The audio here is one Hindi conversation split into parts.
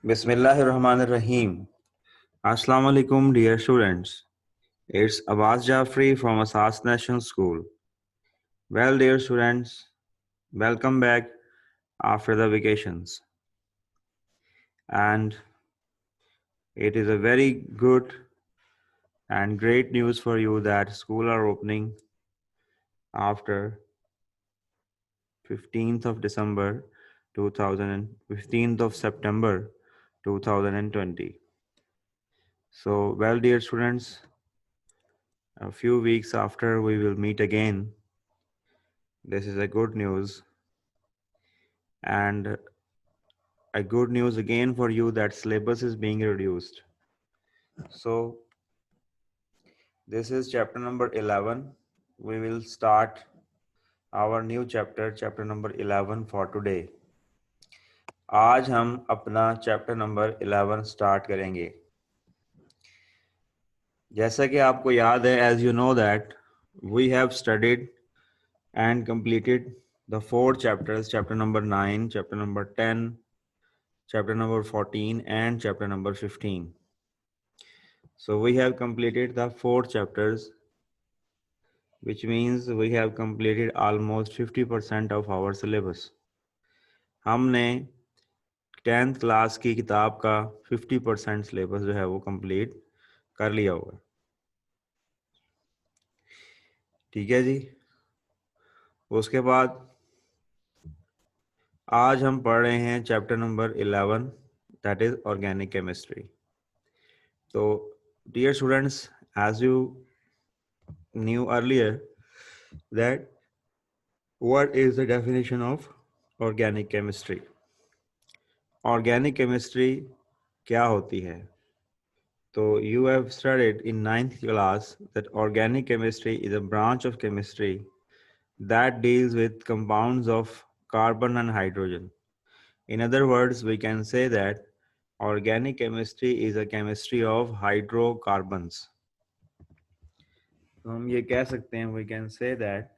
Bismillahirrahmanirrahim. Assalamu alaikum, dear students. It's Abbas Jafri from Asas National School. Well, dear students, welcome back after the vacations. And it is a very good and great news for you that school are opening after 15th of December 2000 and 15th of September 2020. So, well, dear students, a few weeks after we will meet again. This is a good news, and a good news again for you that syllabus is being reduced. So this is chapter number 11. We will start our new chapter, chapter number 11 for today. आज हम अपना चैप्टर नंबर 11 स्टार्ट करेंगे. जैसा कि आपको याद है, as you know that we have studied and completed the 4 chapters, chapter number 9, chapter number 10, chapter number 14 and chapter number 15. So we have completed the 4 chapters, which means we have completed almost 50% of our syllabus. हमने 10th क्लास की किताब का 50% सिलेबस जो है वो कंप्लीट कर लिया होगा. ठीक है जी. उसके बाद आज हम पढ़ रहे हैं chapter number 11, that is organic chemistry. तो dear students, as you knew earlier that what is the definition of organic chemistry? Organic chemistry क्या होती है? तो you have studied in 9th class that organic chemistry is a branch of chemistry that deals with compounds of carbon and hydrogen. In other words, we can say that organic chemistry is a chemistry of hydrocarbons. तो हम ये कह सकते हैं, we can say that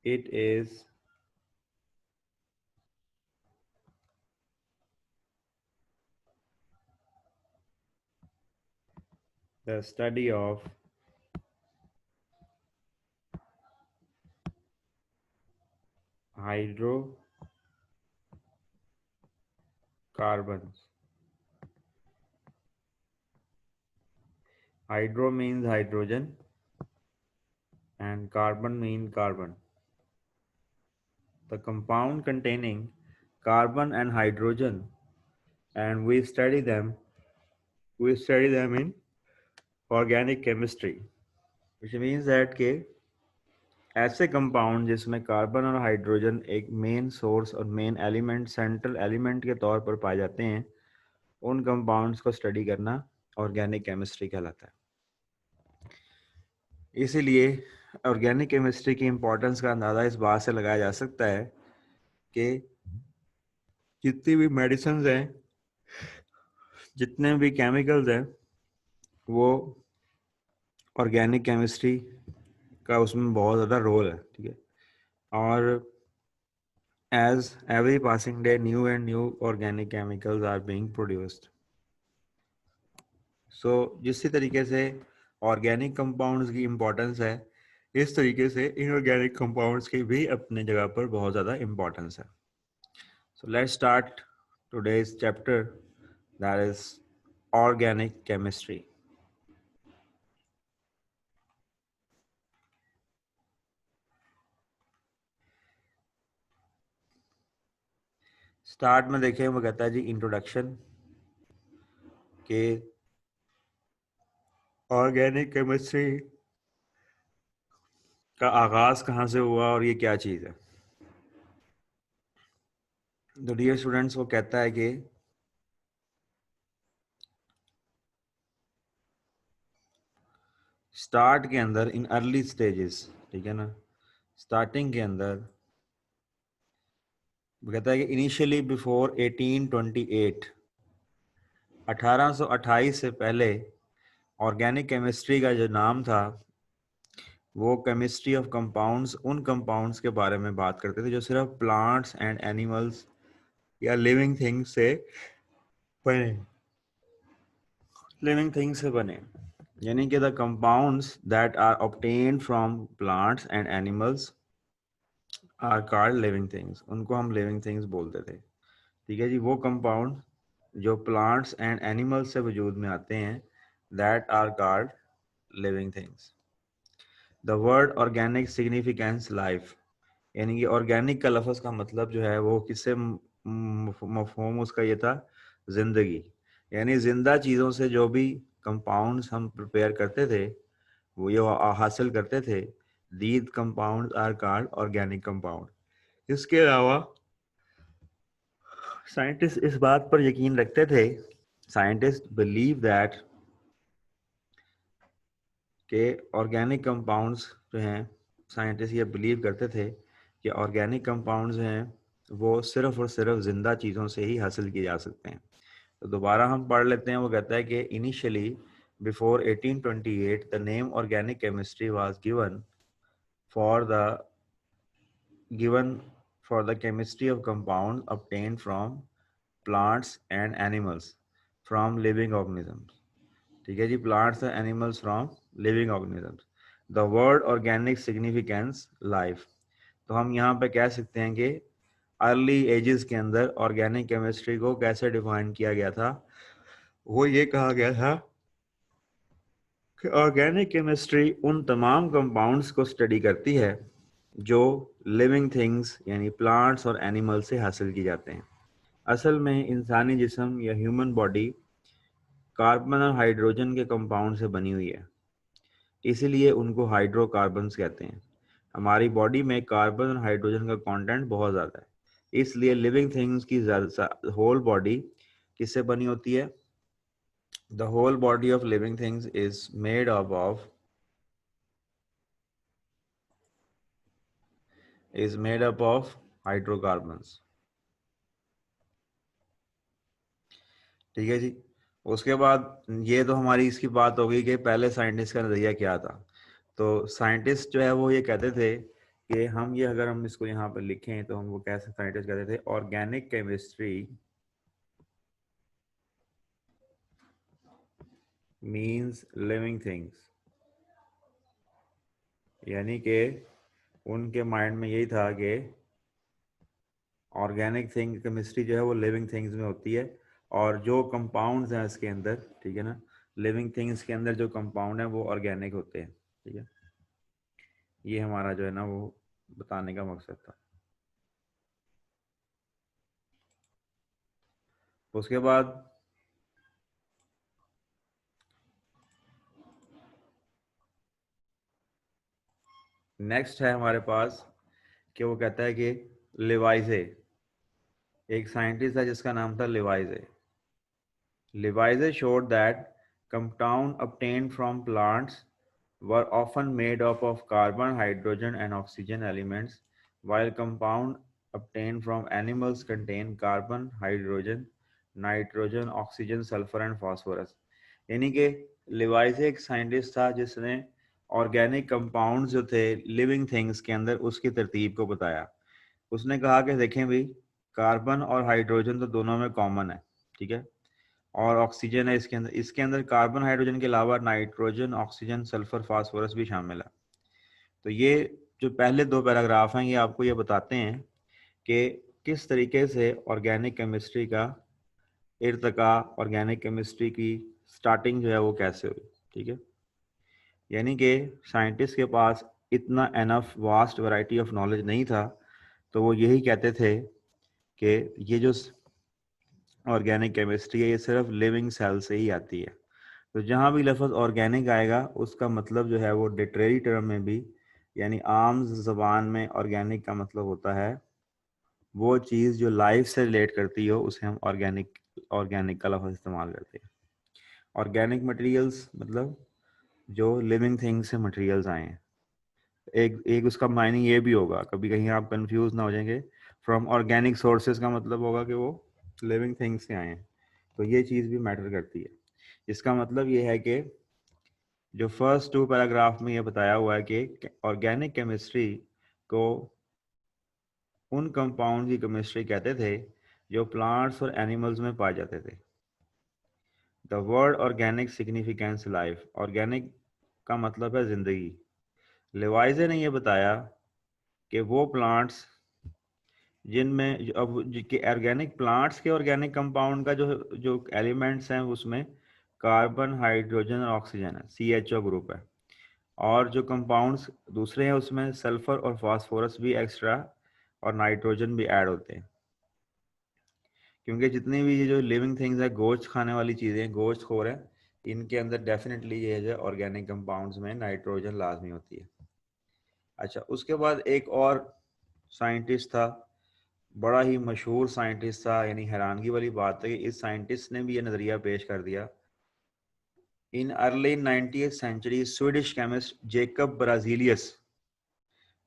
it is the study of hydrocarbons. Hydro means hydrogen and carbon means carbon. The compound containing carbon and hydrogen, and we study them in organic chemistry, which means that के ऐसे कंपाउंड जिसमें कार्बन और हाइड्रोजन एक मेन सोर्स और मेन एलिमेंट, सेंट्रल एलिमेंट के तौर पर पाए जाते हैं, उन कंपाउंड्स को स्टडी करना ऑर्गेनिक केमिस्ट्री कहलाता है. इसीलिए ऑर्गेनिक केमिस्ट्री की इम्पोर्टेंस का अंदाज़ा इस बात से लगाया जा सकता है कि जितनी भी मेडिसिन हैं, जितने भी केमिकल्स हैं, वो ऑर्गेनिक केमिस्ट्री का उसमें बहुत ज़्यादा रोल है. ठीक है. और as every passing day new and new organic chemicals are being produced. So जिस तरीके से ऑर्गेनिक कंपाउंड्स की इम्पोर्टेंस है, इस तरीके से इनऑर्गेनिक कंपाउंड्स की भी अपने जगह पर बहुत ज़्यादा इम्पोर्टेंस है. So let's start today's chapter, that is organic chemistry. Start में देखें, वो कहता है जी इंट्रोडक्शन के ऑर्गेनिक केमिस्ट्री का आगाज कहाँ से हुआ और ये क्या चीज़ है. तो डियर स्टूडेंट्स, वो कहता है कि स्टार्ट के अंदर इन अर्ली स्टेजेस, ठीक है ना, स्टार्टिंग के अंदर वो कहता है कि इनिशियली बिफोर 1828, 1828 से पहले ऑर्गेनिक केमिस्ट्री का जो नाम था वो केमिस्ट्री ऑफ कंपाउंड्स, उन कंपाउंड्स के बारे में बात करते थे जो सिर्फ प्लांट्स एंड एनिमल्स या लिविंग थिंग्स से बने, लिविंग थिंग्स से बने। यानी कि the compounds that are obtained from plants and animals are called living things, उनको हम लिविंग थिंग्स बोलते थे। ठीक है जी, वो कंपाउंड जो प्लांट्स एंड एनिमल्स से वजूद में आते हैं, that are called living things. The word organic significance life, यानी कि ऑर्गेनिक का लफ्ज़ का मतलब जो है वो किससे मफहूम उसका ये था, जिंदगी। यानी जिंदा चीज़ों से जो भी कंपाउंड्स हम प्रिपेयर करते थे, वो ये हासिल करते थे, these compounds are called organic compound. इसके अलावा साइंटिस्ट इस बात पर यकीन रखते थे, साइंटिस्ट बिलीव दैट के ऑर्गेनिक कंपाउंड्स जो हैं, साइंटिस्ट ये बिलीव करते थे कि ऑर्गेनिक कंपाउंड्स जो हैं वो सिर्फ और सिर्फ जिंदा चीज़ों से ही हासिल किए जा सकते हैं। तो दोबारा हम पढ़ लेते हैं। वो कहता है कि initially before 1828 the name organic chemistry was for the given for the chemistry of compounds obtained from plants and animals from living organisms। ठीक है जी, plants and animals from living organisms. The word organic significance life, तो हम यहाँ पे कह सकते हैं कि अर्ली एजेस के अंदर ऑर्गेनिक केमिस्ट्री को कैसे डिफाइन किया गया था। वो ये कहा गया था कि ऑर्गेनिक केमिस्ट्री उन तमाम कंपाउंड्स को स्टडी करती है जो लिविंग थिंग्स यानी प्लांट्स और एनिमल से हासिल की जाते हैं। असल में इंसानी जिस्म या ह्यूमन बॉडी कार्बन और हाइड्रोजन के कंपाउंड से बनी हुई है, इसीलिए उनको हाइड्रोकार्बन्स कहते हैं। हमारी बॉडी में कार्बन और हाइड्रोजन का कंटेंट बहुत ज़्यादा है, इसलिए लिविंग थिंग्स की होल बॉडी किससे बनी होती है? The whole body of living things is made up of hydrocarbons. ठीक है जी। उसके बाद ये तो हमारी इसकी बात हो गई कि पहले साइंटिस्ट का नज़रिया क्या था। तो साइंटिस्ट जो है वो ये कहते थे कि हम ये अगर हम इसको यहाँ पर लिखें तो हम वो कैसे साइंटिस्ट कहते थे, organic chemistry means living things. यानी कि उनके माइंड में यही था कि ऑर्गेनिक थिंग केमिस्ट्री जो है वो लिविंग थिंग्स में होती है, और जो कंपाउंड्स हैं इसके अंदर, ठीक है ना, लिविंग थिंग्स के अंदर जो कंपाउंड है वो ऑर्गेनिक होते हैं। ठीक है, ये हमारा जो है ना वो बताने का मकसद था। उसके बाद नेक्स्ट है हमारे पास कि वो कहता है कि लिवाइजे, एक साइंटिस्ट था जिसका नाम था लिवाइजे। लिवाइजे showed that compound obtained from plants were often made up of carbon, hydrogen, and oxygen elements, while compound obtained from animals contain carbon, hydrogen, nitrogen, oxygen, sulphur and phosphorus. यानी कि लिवाइजे एक साइंटिस्ट था जिसने ऑर्गेनिक कंपाउंड्स जो थे लिविंग थिंग्स के अंदर उसकी तरतीब को बताया। उसने कहा कि देखें भाई, कार्बन और हाइड्रोजन तो दोनों में कॉमन है, ठीक है, और ऑक्सीजन है इसके अंदर कार्बन हाइड्रोजन के अलावा नाइट्रोजन, ऑक्सीजन, सल्फर, फास्फोरस भी शामिल है। तो ये जो पहले दो पैराग्राफ हैं ये आपको ये बताते हैं कि किस तरीके से ऑर्गेनिक केमिस्ट्री का इर्तका, ऑर्गेनिक केमिस्ट्री की स्टार्टिंग जो है वो कैसे हुई। ठीक है, यानी कि साइंटिस्ट के पास इतना enough vast variety of knowledge नहीं था, तो वो यही कहते थे कि ये जो ऑर्गेनिक केमिस्ट्री है ये सिर्फ लिविंग सेल से ही आती है। तो जहाँ भी लफ्ज़ ऑर्गेनिक आएगा उसका मतलब जो है वो लिटरेरी टर्म में भी, यानी आम ज़बान में ऑर्गेनिक का मतलब होता है वो चीज़ जो लाइफ से रिलेट करती हो, उसे हम ऑर्गेनिक ऑर्गेनिक का लफ्ज़ इस्तेमाल करते हैं। ऑर्गेनिक मटेरियल्स मतलब जो लिविंग थिंग्स से मटेरियल्स आए हैं। एक एक उसका मायने ये भी होगा, कभी कहीं आप कंफ्यूज ना हो जाएंगे, फ्रॉम ऑर्गेनिक सोर्सेज का मतलब होगा कि वो लिविंग थिंग्स से आए हैं। तो ये चीज़ भी मैटर करती है। इसका मतलब ये है कि जो फर्स्ट 2 पैराग्राफ में ये बताया हुआ है कि ऑर्गेनिक केमिस्ट्री को उन कंपाउंड की केमिस्ट्री कहते थे जो प्लांट्स और एनिमल्स में पाए जाते थे। The word organic significance life, organic का मतलब है जिंदगी। लेवाइजे ने यह बताया कि वो प्लांट्स जिनमें अब ऑर्गेनिक प्लांट्स के ऑर्गेनिक कंपाउंड का जो जो एलिमेंट्स हैं उसमें कार्बन, हाइड्रोजन और ऑक्सीजन है, CHO ग्रुप है। और जो कंपाउंड्स दूसरे हैं उसमें सल्फर और फास्फोरस भी एक्स्ट्रा और नाइट्रोजन भी ऐड होते हैं। क्योंकि जितनी भी ये जो लिविंग थिंग्स है, गोश्त खाने वाली चीज़ें, गोश्त खोर है, इनके अंदर डेफिनेटली ये जो ऑर्गेनिक कंपाउंड्स में नाइट्रोजन लाजमी होती है। अच्छा, उसके बाद एक और साइंटिस्ट था, बड़ा ही मशहूर साइंटिस्ट था, यानी हैरानगी वाली बात है कि इस साइंटिस्ट ने भी ये नज़रिया पेश कर दिया। In early 90th century Swedish chemist Jacob Berzelius,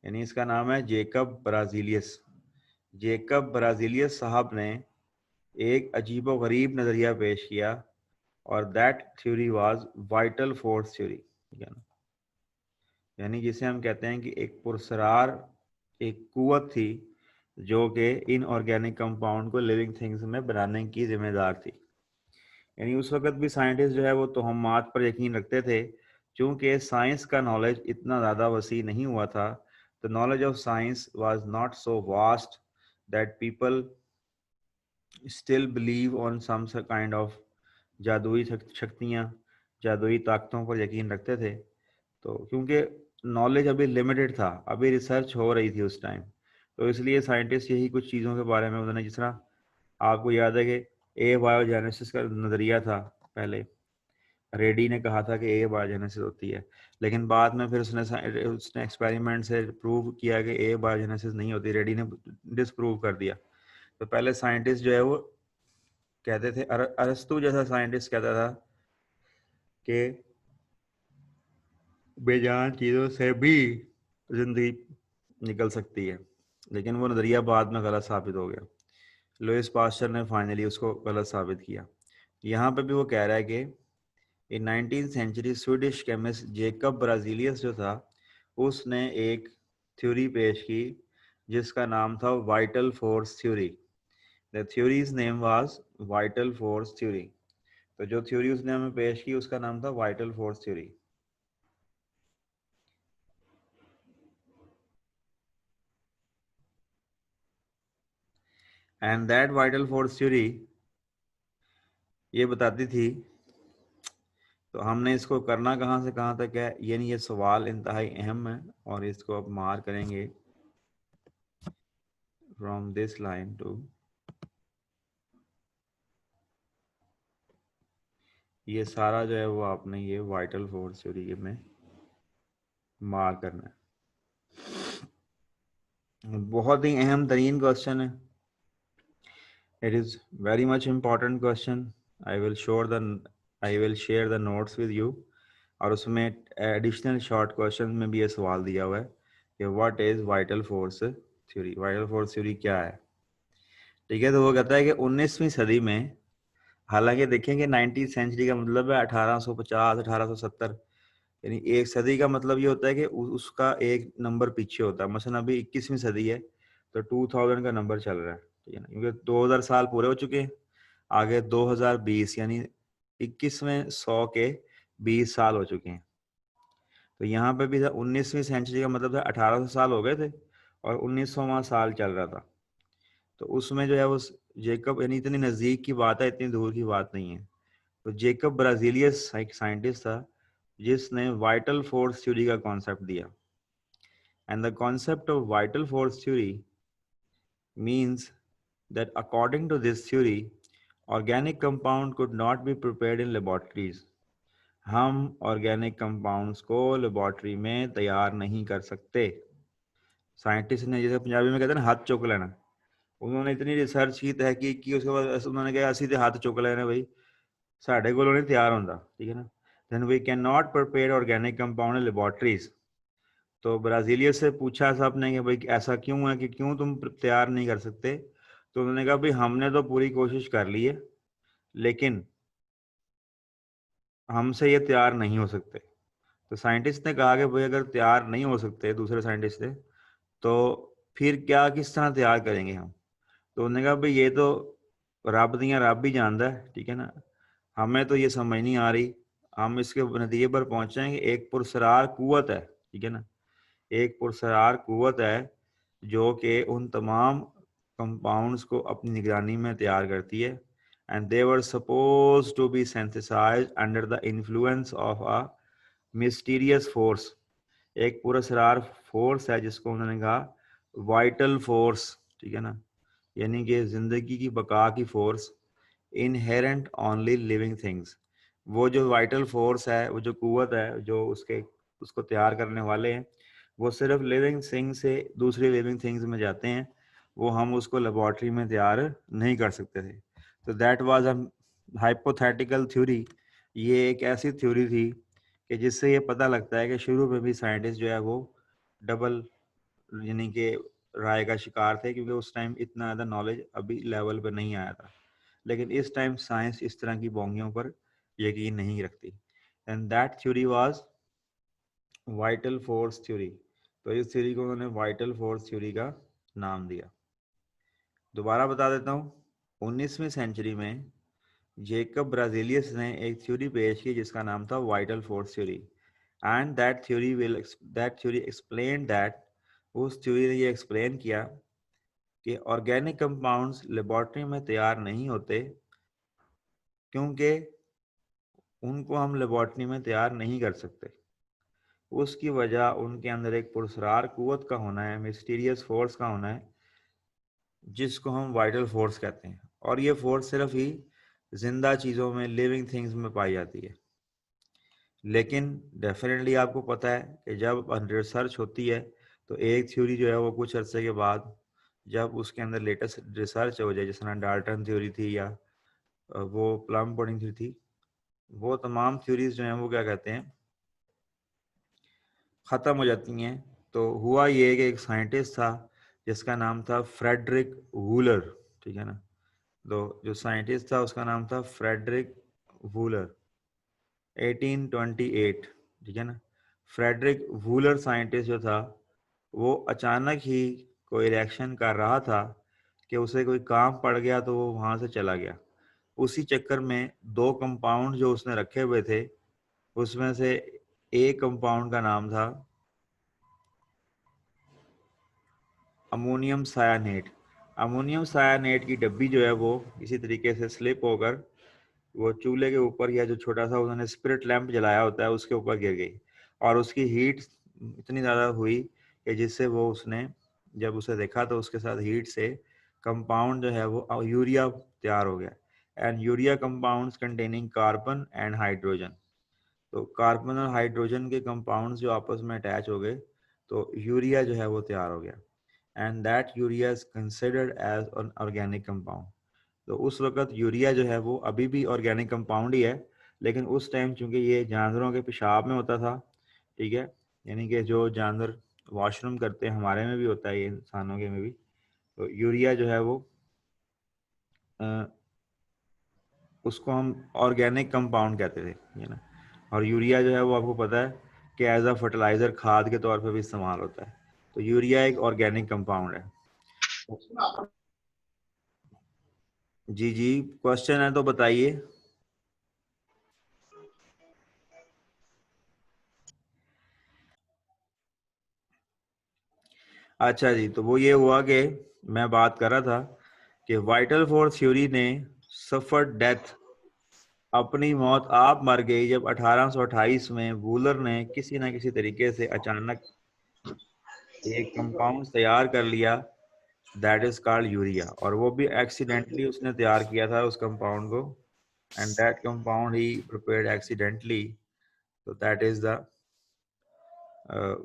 यानी इसका नाम है जेकब ब्राजीलियस। जेकब ब्राजीलियस साहब ने एक अजीबो गरीब नज़रिया पेश किया और that theory was vital force theory, यानी जिसे हम कहते हैं कि एक पुरस्रार एक कुव्वत थी जो कि इनऑर्गेनिक कंपाउंड को लिविंग थिंग्स में बनाने की जिम्मेदार थी। यानी उस वक्त भी साइंटिस्ट जो है वो तोहमात पर यकीन रखते थे, क्योंकि साइंस का नॉलेज इतना ज़्यादा वसी नहीं हुआ था। The knowledge of science was not so vast that people still believe on some kind of जादुई शक्तियाँ, जादुई ताकतों पर यकीन रखते थे। तो क्योंकि नॉलेज अभी लिमिटेड था, अभी रिसर्च हो रही थी उस टाइम, तो इसलिए साइंटिस्ट यही कुछ चीज़ों के बारे में उन्होंने, जिस तरह आपको याद है कि ए बायोजेनेसिस का नज़रिया था, पहले रेडी ने कहा था कि ए बायोजेनेसिस होती है, लेकिन बाद में फिर उसने एक्सपेरिमेंट से प्रूव किया कि ए बायोजेनेसिस नहीं होती, रेडी ने डिसप्रूव कर दिया। तो पहले साइंटिस्ट जो है वो कहते थे, अरस्तु जैसा साइंटिस्ट कहता था कि बेजान चीज़ों से भी जिंदगी निकल सकती है, लेकिन वो नज़रिया बाद में गलत साबित हो गया। लुइस पास्चर ने फाइनली उसको गलत साबित किया। यहाँ पे भी वो कह रहा है कि in 19th century Swedish chemist Jacob Berzelius जो था, उसने एक थ्योरी पेश की जिसका नाम था vital force theory. The theories name was vital force theory. तो जो थ्योरी उसने हमें पेश की उसका नाम था vital force theory. And that vital force theory ये बताती थी, तो हमने इसको करना कहाँ से कहाँ तक है, यानी ये सवाल इंतहाई अहम है और इसको अब मार करेंगे फ्रॉम दिस लाइन टू, ये सारा जो है वो आपने ये वाइटल फोर्स थ्योरी में मार करना है। बहुत ही अहम तरीन क्वेश्चन है, it is very much important question. I will share the notes with you, और उसमें एडिशनल शॉर्ट क्वेश्चन में भी ये सवाल दिया हुआ है कि what is vital force theory, vital force theory क्या है। ठीक है, तो वो कहता है कि 19वीं सदी में, हालांकि देखें कि 19th सेंचुरी का मतलब है 1850 1870, यानी एक सदी का मतलब ये होता है कि उसका एक नंबर पीछे होता है। मसलन अभी 21वीं सदी है तो 2000 का नंबर चल रहा है, ठीक है ना, क्योंकि 2000 साल पूरे हो चुके हैं। आगे 2020 यानी 21वें 100 के 20 साल हो चुके हैं। तो यहाँ पे भी था 19वीं सेंचुरी का मतलब था 1800 साल हो गए थे और 1900वां साल चल रहा था। तो उसमें जो है वो जेकब, यानी इतनी नज़दीक की बात है, इतनी दूर की बात नहीं है। तो जेकब ब्राजीलियस एक साइंटिस्ट था जिसने वाइटल फोर्स थ्योरी का कॉन्सेप्ट दिया। And the concept of vital force theory means that according to this theory organic compound could not be prepared in laboratories। हम ऑर्गेनिक कंपाउंड्स को लेबॉर्ट्री में तैयार नहीं कर सकते। साइंटिस्ट ने, जैसे पंजाबी में कहते हैं ना, हाथ चुक लेना, उन्होंने इतनी रिसर्च की, तहकीक की, उसके बाद उन्होंने कहा असी तो हाथ चुक लेने भाई, साढ़े को नहीं तैयार होता, ठीक है ना। Then we can not prepare organic compound in laboratories. तो ब्राजीलिया से पूछा साहब ने कि भाई ऐसा क्यों है, कि क्यों तुम तैयार नहीं कर सकते। तो उन्होंने कहा भाई हमने तो पूरी कोशिश कर ली है, लेकिन हमसे ये तैयार नहीं हो सकते। तो साइंटिस्ट ने कहा कि भाई अगर तैयार नहीं हो सकते, दूसरे साइंटिस्ट थे, तो फिर क्या किस तरह तैयार करेंगे हम। तो उन्होंने कहा भाई ये तो रब दियां रब ही जानता है, ठीक है ना, हमें तो ये समझ नहीं आ रही। हम इसके नतीजे पर पहुंचे हैं कि एक पुरसरार कुव्वत है, ठीक है ना, एक पुरसरार कुव्वत है जो कि उन तमाम कंपाउंड्स को अपनी निगरानी में तैयार करती है। And they were suppose to be synthesized under the influence of a mysterious force. एक पुरस्कार फोर्स है जिसको उन्होंने कहा वाइटल फोर्स, ठीक है ना, यानी कि जिंदगी की बका की force, inherent only living things. वो जो वाइटल फोर्स है, वो जो कुव्वत है जो उसको तैयार करने वाले हैं, वो सिर्फ लिविंग थिंग से दूसरी लिविंग थिंग्स में जाते हैं, वो हम उसको लेबॉर्ट्री में तैयार नहीं कर सकते थे। तो that was a hypothetical theory. ये एक ऐसी थ्योरी थी कि जिससे ये पता लगता है कि शुरू में भी साइंटिस्ट जो है वो डबल यानी कि राय का शिकार थे, क्योंकि उस टाइम इतना ज़्यादा नॉलेज अभी लेवल पर नहीं आया था। लेकिन इस टाइम साइंस इस तरह की बोंगियों पर यकीन नहीं रखती। And that theory was vital force theory. तो इस थ्योरी को उन्होंने वाइटल फोर्स थ्योरी का नाम दिया। दोबारा बता देता हूँ, 19वीं सेंचुरी में जेकब ब्राजीलियस ने एक थ्योरी पेश की जिसका नाम था vital force theory. And that theory explain that, उस थ्योरी ने ये एक्सप्लेन किया कि ऑर्गेनिक कंपाउंड्स लेबॉर्ट्री में तैयार नहीं होते, क्योंकि उनको हम लेबॉर्ट्री में तैयार नहीं कर सकते। उसकी वजह उनके अंदर एक पुरस्रार कुव्वत का होना है, मिस्टीरियस फोर्स का होना है, जिसको हम वाइटल फोर्स कहते हैं। और ये फोर्स सिर्फ ही जिंदा चीज़ों में, लिविंग थिंग्स में पाई जाती है। लेकिन डेफिनेटली आपको पता है कि जब रिसर्च होती है तो एक थ्योरी जो है वो कुछ अरसे के बाद जब उसके अंदर लेटेस्ट रिसर्च हो जाए, जिस तरह डाल्टन थ्योरी थी या वो प्लम पुडिंग थ्योरी थी, वो तमाम थ्योरीज जो हैं वो क्या कहते हैं, ख़त्म हो जाती हैं। तो हुआ ये कि एक साइंटिस्ट था जिसका नाम था फ्रेडरिक वूलर, ठीक है ना। तो जो साइंटिस्ट था उसका नाम था फ्रेडरिक वूलर, 1828, ठीक है ना। फ्रेडरिक वूलर साइंटिस्ट जो था वो अचानक ही कोई रिएक्शन कर रहा था कि उसे कोई काम पड़ गया तो वो वहाँ से चला गया। उसी चक्कर में दो कंपाउंड जो उसने रखे हुए थे, उसमें से एक कंपाउंड का नाम था अमोनियम सायानेट। अमोनियम सायानेट की डब्बी जो है वो इसी तरीके से स्लिप होकर वो चूल्हे के ऊपर, या जो छोटा सा उन्होंने स्पिरिट लैंप जलाया होता है उसके ऊपर गिर गई, और उसकी हीट इतनी ज़्यादा हुई कि जिससे वो उसने जब उसे देखा तो उसके साथ हीट से कंपाउंड जो है वो यूरिया तैयार हो गया। And urea compounds containing carbon and hydrogen. तो कार्बन और हाइड्रोजन के कंपाउंड्स जो आपस में अटैच हो गए तो यूरिया जो है वो तैयार हो गया। And that urea is considered as an organic compound. तो उस वक्त यूरिया जो है वो अभी भी ऑर्गेनिक कंपाउंड ही है, लेकिन उस टाइम चूंकि ये जानवरों के पेशाब में होता था, ठीक है, यानी कि जो जानवर वॉशरूम करते हैं हमारे में भी होता है, ये इंसानों के में भी, तो यूरिया जो है वो उसको हम ऑर्गेनिक कंपाउंड कहते थे, ये ना। और यूरिया जो है वो आपको पता है कि एज अ फर्टिलाइजर, खाद के तौर पे भी इस्तेमाल होता है। तो यूरिया एक ऑर्गेनिक कंपाउंड है। जी जी, क्वेश्चन है तो बताइए। अच्छा जी, तो वो ये हुआ कि मैं बात कर रहा था कि वाइटल फोर्स थ्योरी ने सफर डेथ, अपनी मौत आप मर गई जब 1828 में वूलर ने किसी ना किसी तरीके से अचानक एक कंपाउंड तैयार कर लिया, दैट इज कॉल्ड यूरिया। और वो भी एक्सीडेंटली उसने तैयार किया था उस कंपाउंड को, and that compound he prepared accidentally. तो दैट इज द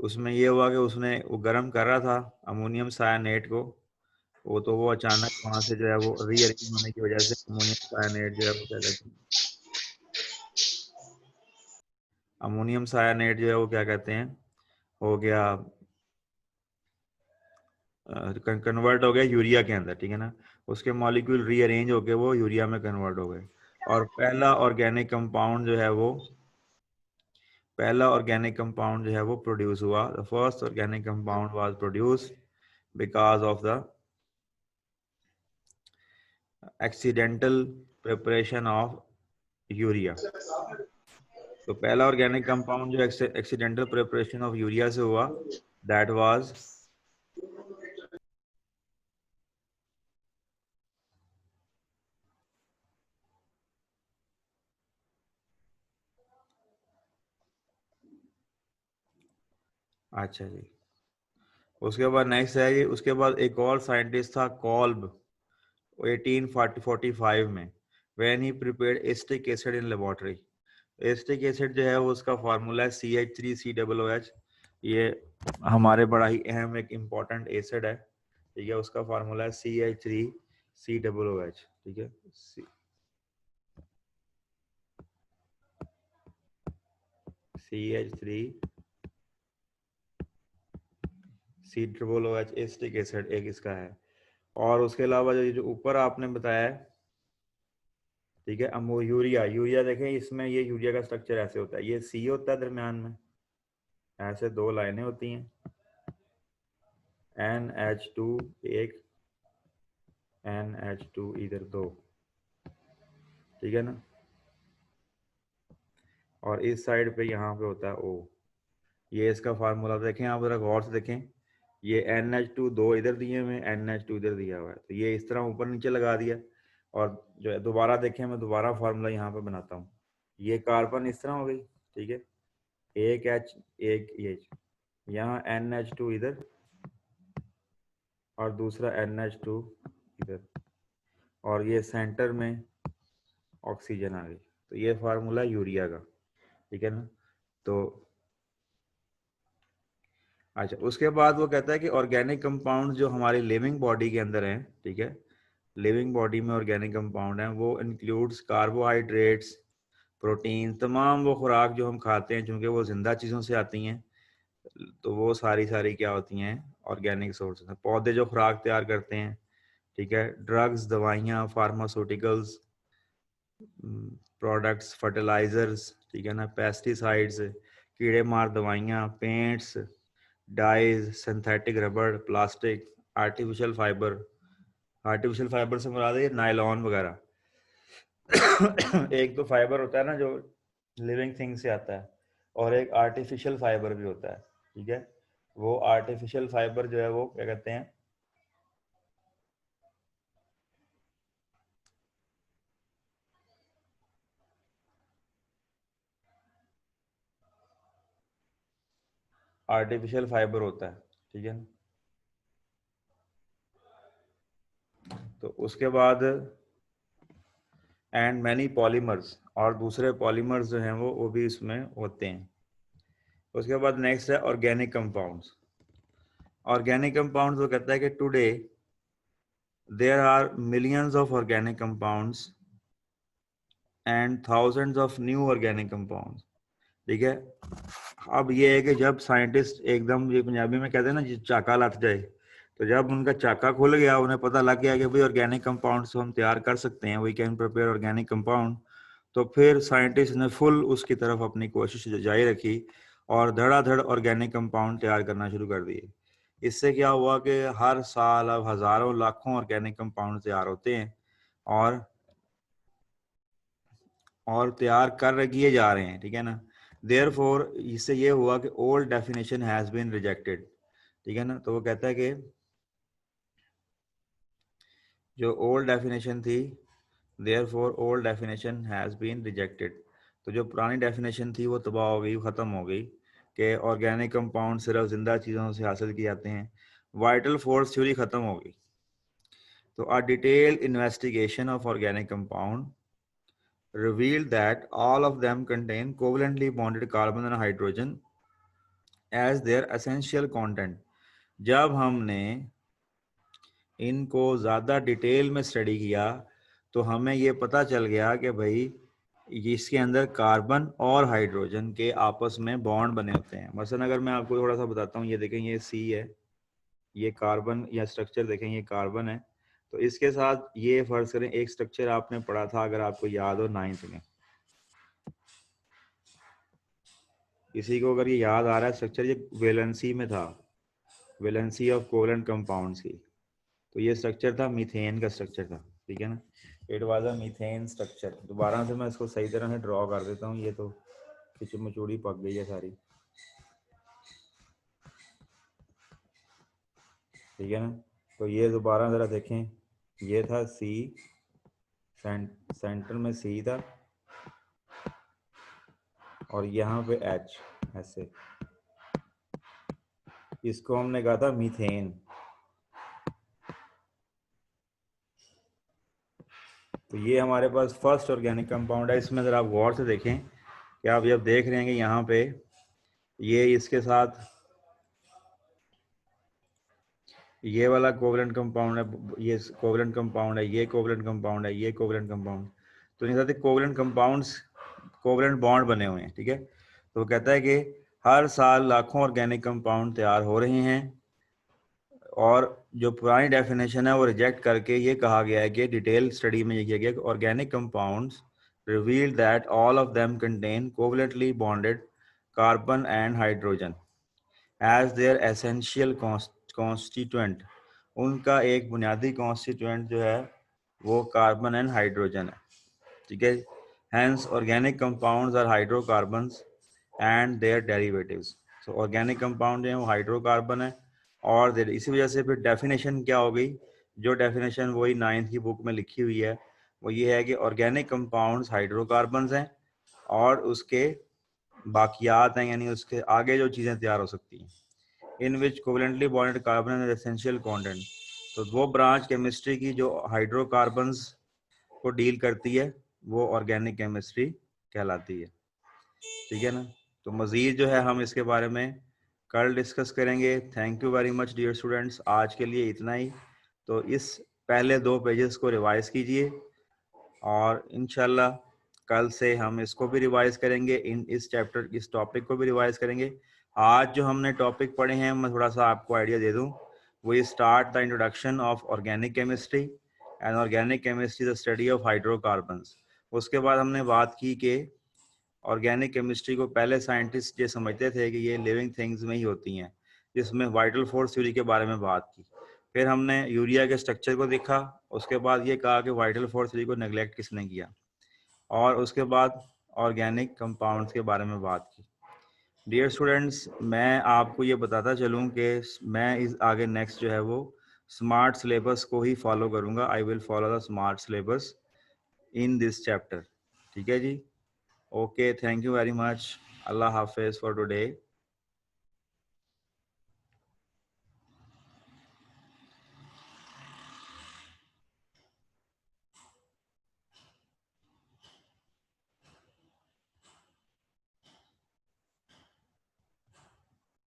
उसमें ये हुआ कि उसने वो गर्म कर रहा था अमोनियम सायानेट को, वो अचानक वहां से जो है वो रीअरेंज होने की वजह से अमोनियम सायानेट जो है वो क्या कहते हैं, अमोनियम सायानेट जो है वो क्या कहते हैं, हो गया कन्वर्ट हो गया यूरिया के अंदर, ठीक है ना। उसके मॉलिक्यूल रीअरेंज होके वो यूरिया में कन्वर्ट हो गए, और पहला ऑर्गेनिक कंपाउंड जो है वो पहला ऑर्गेनिक कंपाउंड जो है वो प्रोड्यूस हुआ. The first organic compound was produce because of the accidental preparation of urea. तो पहला ऑर्गेनिक कंपाउंड जो एक्सीडेंटल प्रिपरेशन ऑफ यूरिया से हुआ, दैट वाज अच्छा जी. उसके बाद नेक्स्ट है, उसके बाद एक और साइंटिस्ट था कॉल्ब 1845 में, when he prepared acetic acid in laboratory. Acetic acid जो है वो उसका फार्मूला है CH3COOH. ये हमारे बड़ा ही अहम एक इम्पॉर्टेंट एसिड है, ठीक है. उसका फार्मूला है CH3COOH, ठीक है. CH3COOH एसिटिक एसिड एक इसका है. और उसके अलावा जो ऊपर आपने बताया है, ठीक है, अमो यूरिया देखें, इसमें ये यूरिया का स्ट्रक्चर ऐसे होता है, ये C होता है दरमियान में, ऐसे दो लाइनें होती हैं, NH2 एक, NH2 इधर दो, ठीक है ना. और इस साइड पे यहाँ पे होता है O. ये इसका फार्मूला देखें आप जरा गौर से देखें, ये NH2 दो इधर दिए हुए, NH2 इधर दिया हुआ है, तो ये इस तरह ऊपर नीचे लगा दिया. और जो है दोबारा देखें, मैं दोबारा फार्मूला यहाँ पे बनाता हूँ. ये कार्बन इस तरह हो गई, ठीक है, एक H एक H, यहाँ NH2 इधर और दूसरा NH2 इधर, और ये सेंटर में ऑक्सीजन आ गई. तो ये फार्मूला यूरिया का, ठीक है ना. तो अच्छा, उसके बाद वो कहता है कि ऑर्गेनिक कंपाउंड जो हमारी लिविंग बॉडी के अंदर हैं, ठीक है, लिविंग बॉडी में ऑर्गेनिक कंपाउंड हैं, वो इंक्लूड्स कार्बोहाइड्रेट्स, प्रोटीन, तमाम वो खुराक जो हम खाते हैं, चूँकि वो जिंदा चीज़ों से आती हैं, तो वो सारी सारी क्या होती हैं, ऑर्गेनिक सोर्स हैं. पौधे जो खुराक तैयार करते हैं, ठीक है, ड्रग्स, दवाइयाँ, फार्मास्यूटिकल्स प्रोडक्ट्स, फर्टिलाइजर्स, ठीक है ना, पेस्टिसाइड्स, कीड़े मार दवाइयाँ, पेंट्स, डाइज, सिंथेटिक रबड़, plastic, artificial fibre. Artificial fibre से मुराद है नायलॉन वगैरह. एक तो फाइबर होता है ना जो लिविंग थिंग से आता है, और एक आर्टिफिशियल फाइबर भी होता है, ठीक है. वो आर्टिफिशियल फाइबर जो है वो क्या कहते हैं, आर्टिफिशियल फाइबर होता है, ठीक है. तो उसके बाद एंड मैनी पॉलीमर्स, और दूसरे पॉलीमर्स जो हैं वो भी इसमें होते हैं. उसके बाद नेक्स्ट है ऑर्गेनिक कंपाउंड्स. ऑर्गेनिक कंपाउंड्स वो कहता है कि today there are millions of organic compounds and thousands of new organic compounds, ठीक है. अब ये है कि जब साइंटिस्ट एकदम, ये पंजाबी में कहते हैं ना, चाका लग जाए, तो जब उनका चाका खुल गया, उन्हें पता लग गया कि भाई ऑर्गेनिक कंपाउंड्स हम तैयार कर सकते हैं, we can prepare organic compound, तो फिर साइंटिस्ट ने फुल उसकी तरफ अपनी कोशिश जारी रखी और धड़ाधड़ ऑर्गेनिक कंपाउंड तैयार करना शुरू कर दिए. इससे क्या हुआ कि हर साल अब हजारों लाखों ऑर्गेनिक कंपाउंड तैयार होते हैं, और तैयार कर किए जा रहे हैं, ठीक है ना. देयरफॉर इससे ये हुआ कि old definition has been rejected, ठीक है ना. तो वो कहता है कि जो ओल्ड डेफिनेशन थी, therefore old definition has been rejected, तो जो पुरानी डेफिनेशन थी वो तबाह हो गई, ख़त्म हो गई, कि ऑर्गेनिक कंपाउंड सिर्फ जिंदा चीज़ों से हासिल किए जाते हैं. वाइटल फोर्स थ्योरी ख़त्म हो गई. तो a detailed investigation of organic compound revealed that all of them contain covalently bonded carbon and hydrogen as their essential content. जब हमने इनको ज़्यादा डिटेल में स्टडी किया तो हमें ये पता चल गया कि भाई इसके अंदर कार्बन और हाइड्रोजन के आपस में बॉन्ड बने होते हैं. मसलन अगर मैं आपको थोड़ा सा बताता हूँ, ये देखें, ये C है, ये कार्बन या स्ट्रक्चर देखें, ये कार्बन है, तो इसके साथ ये फर्ज करें एक स्ट्रक्चर आपने पढ़ा था, अगर आपको याद हो 9th में, किसी को अगर ये याद आ रहा है स्ट्रक्चर, ये वैलेंसी में था, वैलेंसी ऑफ कोवेलेंट कंपाउंड्स की। तो ये स्ट्रक्चर था मीथेन का स्ट्रक्चर था, ठीक है ना। It was a methane structure. दोबारा से मैं इसको सही तरह से ड्रॉ कर देता हूँ, ये तो खिचमचूड़ी पक गई है सारी, ठीक है ना। तो ये दोबारा ज़रा देखें, ये था सी, सेंटर में सी था, और यहाँ पे एच, ऐसे इसको हमने कहा था मीथेन। तो ये हमारे पास फर्स्ट ऑर्गेनिक कंपाउंड है। इसमें ज़रा आप गौर से देखें कि आप जब देख रहे हैं कि यहाँ पे ये इसके साथ ये वाला कोवलेंट कंपाउंड है, ये कोवलेंट कंपाउंड है, ये कोवलेंट कंपाउंड है, ये कोवलेंट कंपाउंड, तो इनके साथ कोवलेंट कंपाउंड्स, कोवलेंट बॉन्ड बने हुए हैं, ठीक है। तो वो कहता है कि हर साल लाखों ऑर्गेनिक कंपाउंड तैयार हो रहे हैं, और जो पुरानी डेफिनेशन है वो रिजेक्ट करके ये कहा गया है कि डिटेल स्टडी में ये किया गया कि organic compounds reveal that all of them contain covalently bonded carbon and hydrogen as their essential constituent. उनका एक बुनियादी कॉन्स्टिट्यूएंट जो है वो कार्बन एंड हाइड्रोजन है, ठीक है। Hence organic compounds are hydrocarbons and their derivatives. So organic compound जो है वो हाइड्रोकार्बन है, और इसी वजह से फिर डेफिनेशन क्या हो गई, जो डेफिनेशन वही 9th की बुक में लिखी हुई है, वो ये है कि ऑर्गेनिक कंपाउंड्स हाइड्रोकार्बन्स हैं, और उसके बाकियात हैं, यानी उसके आगे जो चीज़ें तैयार हो सकती हैं, in which covalently bonded carbon and essential content. तो वो ब्रांच केमिस्ट्री की जो हाइड्रोकार्बन्स को डील करती है वो ऑर्गेनिक केमिस्ट्री कहलाती है, ठीक है ना। तो मज़ीद जो है हम इसके बारे में कल डिस्कस करेंगे। Thank you very much dear students, आज के लिए इतना ही। तो इस पहले 2 पेजेस को रिवाइज कीजिए, और इंशाल्लाह कल से हम इसको भी रिवाइज करेंगे, इस चैप्टर, इस टॉपिक को भी रिवाइज करेंगे। आज जो हमने टॉपिक पढ़े हैं, मैं थोड़ा सा आपको आइडिया दे दूं। वो start the introduction of organic chemistry, and organic chemistry the study of hydrocarbons. उसके बाद हमने बात की कि ऑर्गेनिक केमिस्ट्री को पहले साइंटिस्ट ये समझते थे कि ये लिविंग थिंग्स में ही होती हैं, जिसमें वाइटल फोर्स थ्योरी के बारे में बात की। फिर हमने यूरिया के स्ट्रक्चर को देखा, उसके बाद ये कहा कि वाइटल फोर्स थ्योरी को नेग्लेक्ट किसने किया, और उसके बाद ऑर्गेनिक कंपाउंड्स के बारे में बात की। डियर स्टूडेंट्स, मैं आपको ये बताता चलूँ कि मैं इस आगे नेक्स्ट जो है वो स्मार्ट सिलेबस को ही फॉलो करूँगा। I will follow the smart syllabus in this chapter, ठीक है जी। Okay, thank you very much. अल्लाह हाफिज़ फॉर टुडे।